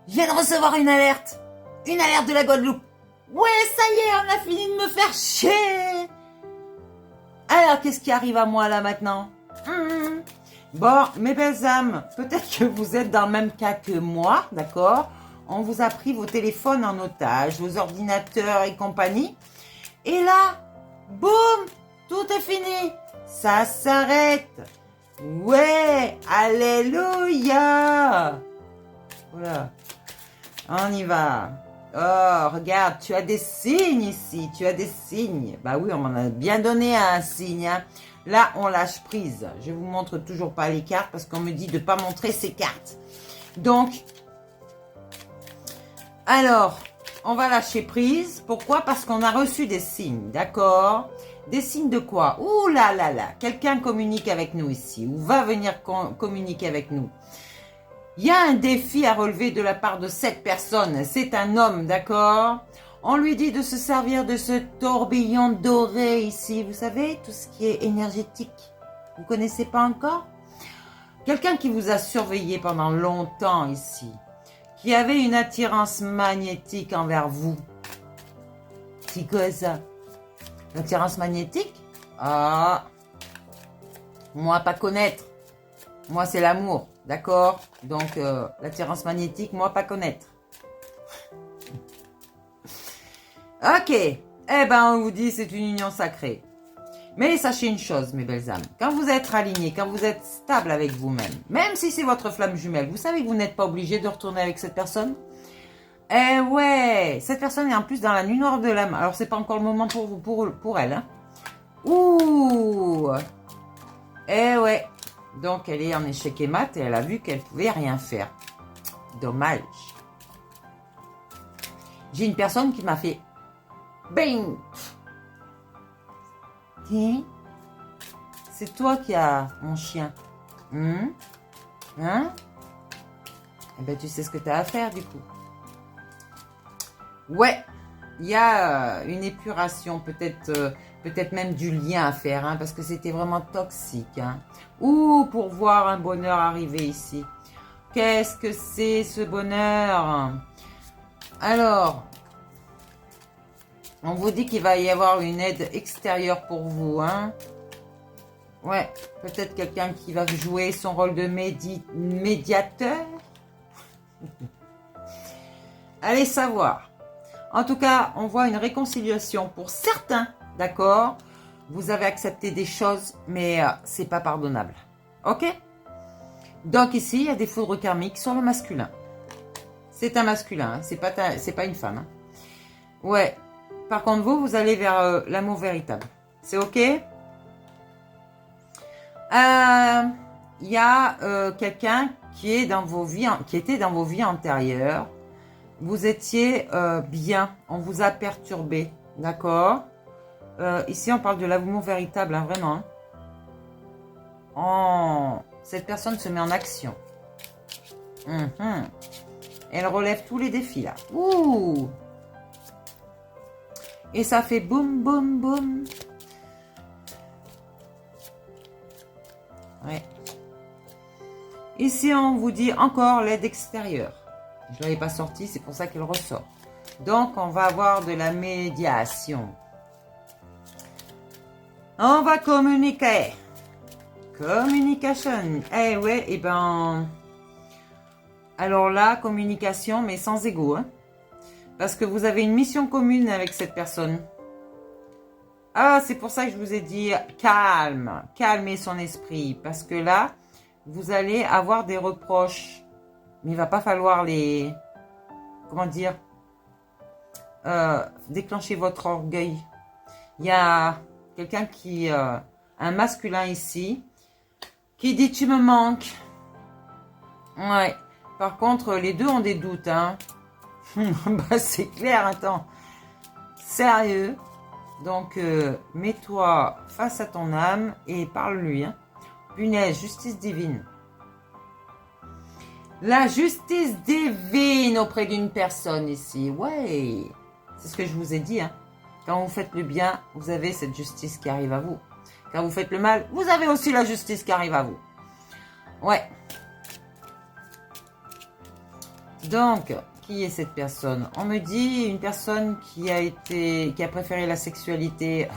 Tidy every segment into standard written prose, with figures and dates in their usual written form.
Je viens de recevoir une alerte. Une alerte de la Guadeloupe. Ouais, ça y est, on a fini de me faire chier. Alors, qu'est-ce qui arrive à moi là maintenant? Bon, mes belles âmes, peut-être que vous êtes dans le même cas que moi, d'accord? On vous a pris vos téléphones en otage, vos ordinateurs et compagnie. Et là, boum, tout est fini. Ça s'arrête. Ouais, alléluia. Voilà, on y va. Oh, regarde, tu as des signes ici, tu as des signes. Bah oui, on m'en a bien donné un signe. Hein. Là, on lâche prise. Je vous montre toujours pas les cartes parce qu'on me dit de pas montrer ces cartes. Donc, alors, on va lâcher prise. Pourquoi? Parce qu'on a reçu des signes, d'accord? Des signes de quoi? Ouh là là là, quelqu'un communique avec nous ici ou va venir communiquer avec nous. Il y a un défi à relever de la part de cette personne. C'est un homme, d'accord? On lui dit de se servir de ce tourbillon doré ici. Vous savez, tout ce qui est énergétique. Vous connaissez pas encore? Quelqu'un qui vous a surveillé pendant longtemps ici. Qui avait une attirance magnétique envers vous. C'est quoi ça? L'attirance magnétique? Ah, moi pas connaître. Moi c'est l'amour. D'accord? Donc, l'attirance magnétique, moi, pas connaître. Ok. Eh ben, on vous dit, c'est une union sacrée. Mais sachez une chose, mes belles âmes. Quand vous êtes alignés, quand vous êtes stable avec vous-même, même si c'est votre flamme jumelle, vous savez que vous n'êtes pas obligé de retourner avec cette personne? Eh ouais, cette personne est en plus dans la nuit noire de l'âme. Alors, c'est pas encore le moment pour vous, pour elle. Hein. Ouh. Eh ouais. Donc, elle est en échec et mat et elle a vu qu'elle pouvait rien faire. Dommage. J'ai une personne qui m'a fait bing. C'est toi qui as mon chien. Hein? Eh ben, tu sais ce que tu as à faire du coup. Ouais, il y a une épuration, peut-être même du lien à faire, hein, parce que c'était vraiment toxique. Hein. Ou pour voir un bonheur arriver ici. Qu'est-ce que c'est ce bonheur? Alors, on vous dit qu'il va y avoir une aide extérieure pour vous. Hein. Ouais, peut-être quelqu'un qui va jouer son rôle de médiateur. Allez savoir. En tout cas, on voit une réconciliation pour certains, d'accord? Vous avez accepté des choses, mais c'est pas pardonnable. Ok? Donc ici, il y a des foudres karmiques sur le masculin. C'est un masculin, hein, c'est pas une femme. Hein. Ouais. Par contre, vous allez vers l'amour véritable. C'est ok? Il y a quelqu'un qui est dans vos vies, qui était dans vos vies antérieures. Vous étiez bien, on vous a perturbé, d'accord? Ici, on parle de l'amour véritable, hein, vraiment. Oh, cette personne se met en action. Elle relève tous les défis, là. Ouh! Et ça fait boum, boum, boum. Ouais. Ici, on vous dit encore l'aide extérieure. Je ne l'avais pas sorti, c'est pour ça qu'il ressort. Donc, on va avoir de la médiation. On va communiquer. Communication. Eh ouais, et ben... Alors là, communication, mais sans ego. Hein, parce que vous avez une mission commune avec cette personne. Ah, c'est pour ça que je vous ai dit calme. Calmez son esprit. Parce que là, vous allez avoir des reproches. Mais il va pas falloir les... Comment dire? Déclencher votre orgueil. Il y a quelqu'un qui... un masculin ici. Qui dit tu me manques. Ouais. Par contre, les deux ont des doutes. Hein. Bah, c'est clair, attends. Sérieux. Donc, mets-toi face à ton âme et parle-lui. Hein. Punaise, justice divine. La justice divine auprès d'une personne ici. Ouais. C'est ce que je vous ai dit. Hein. Quand vous faites le bien, vous avez cette justice qui arrive à vous. Quand vous faites le mal, vous avez aussi la justice qui arrive à vous. Ouais. Donc, qui est cette personne? On me dit une personne qui a préféré la sexualité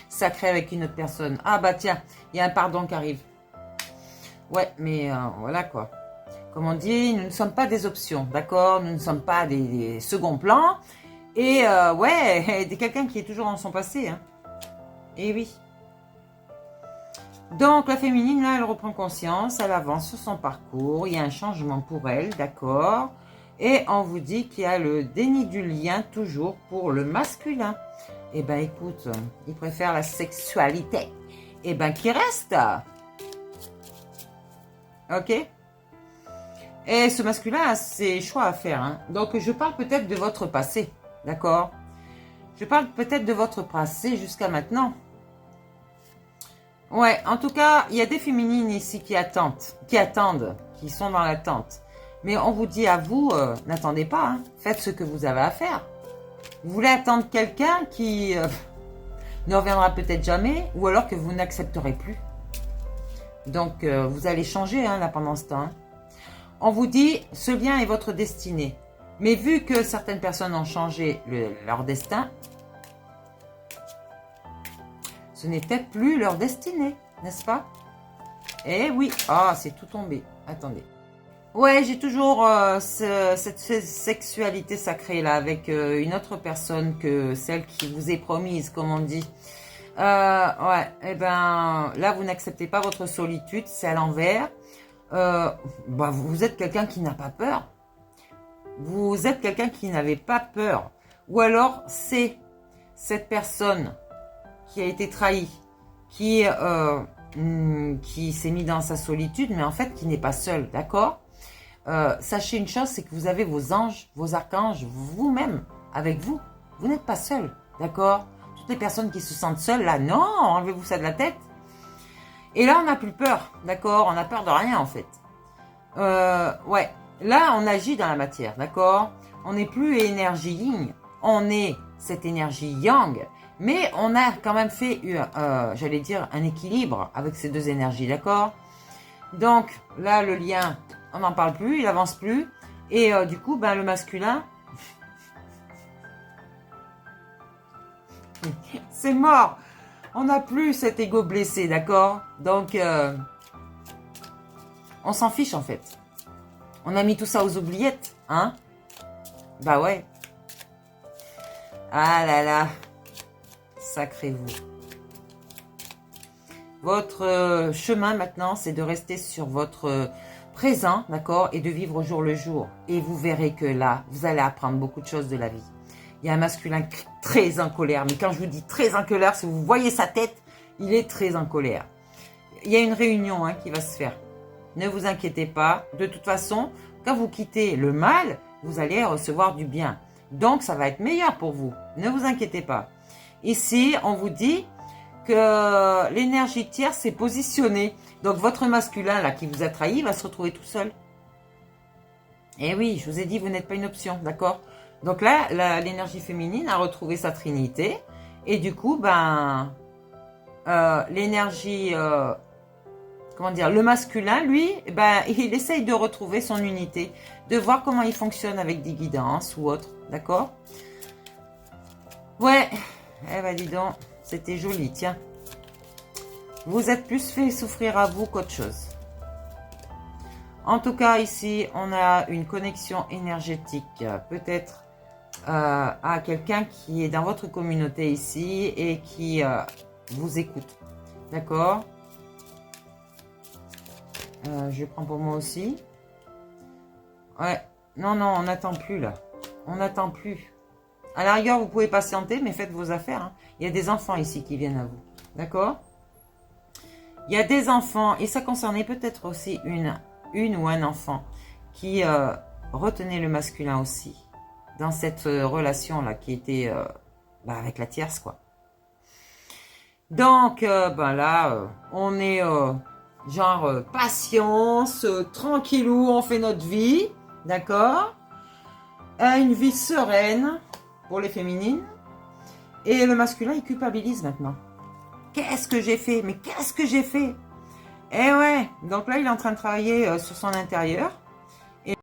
sacrée avec une autre personne. Ah bah tiens, il y a un pardon qui arrive. Ouais, mais voilà quoi. Comme on dit, nous ne sommes pas des options, d'accord? Nous ne sommes pas des seconds plans. Et ouais, quelqu'un qui est toujours dans son passé. Hein. Et oui. Donc, la féminine, là, elle reprend conscience, elle avance sur son parcours, il y a un changement pour elle, d'accord? Et on vous dit qu'il y a le déni du lien toujours pour le masculin. Eh ben, écoute, il préfère la sexualité. Eh ben, qui reste? Ok? Et ce masculin a ses choix à faire. Hein. Donc, je parle peut-être de votre passé, d'accord? Je parle peut-être de votre passé jusqu'à maintenant. Ouais, en tout cas, il y a des féminines ici qui attendent, qui sont dans l'attente. Mais on vous dit à vous, n'attendez pas, hein. Faites ce que vous avez à faire. Vous voulez attendre quelqu'un qui ne reviendra peut-être jamais, ou alors que vous n'accepterez plus. Donc, vous allez changer hein, là pendant ce temps. Hein. On vous dit, ce lien est votre destinée. Mais vu que certaines personnes ont changé leur destin, ce n'est peut-être plus leur destinée, n'est-ce pas? Eh oui, ah, c'est tout tombé. Attendez. Ouais, j'ai toujours cette sexualité sacrée là avec une autre personne que celle qui vous est promise, comme on dit. Ouais, eh ben là, vous n'acceptez pas votre solitude, c'est à l'envers. Bah, vous êtes quelqu'un qui n'a pas peur. Vous êtes quelqu'un qui n'avait pas peur. Ou alors, c'est cette personne qui a été trahie, qui s'est mis dans sa solitude, mais en fait, qui n'est pas seul, d'accord? Sachez une chose, c'est que vous avez vos anges, vos archanges, vous-même, avec vous. Vous n'êtes pas seul, d'accord? Toutes les personnes qui se sentent seules, là, non, enlevez-vous ça de la tête. Et là, on n'a plus peur, d'accord? On n'a peur de rien, en fait. Ouais, là, on agit dans la matière, d'accord? On n'est plus énergie yin, on est cette énergie yang, mais on a quand même fait, j'allais dire, un équilibre avec ces deux énergies, d'accord? Donc, là, le lien, on n'en parle plus, il avance plus. Et du coup, ben, le masculin, c'est mort. On n'a plus cet ego blessé, d'accord? Donc, on s'en fiche, en fait. On a mis tout ça aux oubliettes, hein? Bah ouais. Ah là là. Sacrez-vous. Votre chemin maintenant, c'est de rester sur votre présent, d'accord, et de vivre au jour le jour. Et vous verrez que là, vous allez apprendre beaucoup de choses de la vie. Il y a un masculin très en colère, mais quand je vous dis très en colère, si vous voyez sa tête, il est très en colère. Il y a une réunion hein, qui va se faire. Ne vous inquiétez pas. De toute façon, quand vous quittez le mal, vous allez recevoir du bien. Donc, ça va être meilleur pour vous. Ne vous inquiétez pas. Ici, on vous dit que l'énergie tierce s'est positionnée. Donc, votre masculin, là, qui vous a trahi, va se retrouver tout seul. Eh oui, je vous ai dit, vous n'êtes pas une option, d'accord? Donc là, l'énergie féminine a retrouvé sa trinité. Et du coup, ben, l'énergie, comment dire, le masculin, lui, ben, il essaye de retrouver son unité, de voir comment il fonctionne avec des guidances ou autre, d'accord? Ouais, eh ben dis donc, c'était joli, tiens. Vous êtes plus fait souffrir à vous qu'autre chose. En tout cas, ici, on a une connexion énergétique, peut-être à quelqu'un qui est dans votre communauté ici et qui vous écoute. D'accord? Je prends pour moi aussi. Ouais. Non, non, on n'attend plus là. On n'attend plus. À la rigueur, vous pouvez patienter, mais faites vos affaires. Hein. Il y a des enfants ici qui viennent à vous. D'accord? Il y a des enfants, et ça concernait peut-être aussi une ou un enfant qui retenait le masculin aussi. Dans cette relation-là qui était avec la tierce, quoi. Donc, ben là, on est genre patience, tranquillou, on fait notre vie, d'accord? Une vie sereine pour les féminines. Et le masculin, il culpabilise maintenant. Qu'est-ce que j'ai fait? Mais qu'est-ce que j'ai fait? Eh ouais, donc là, il est en train de travailler sur son intérieur.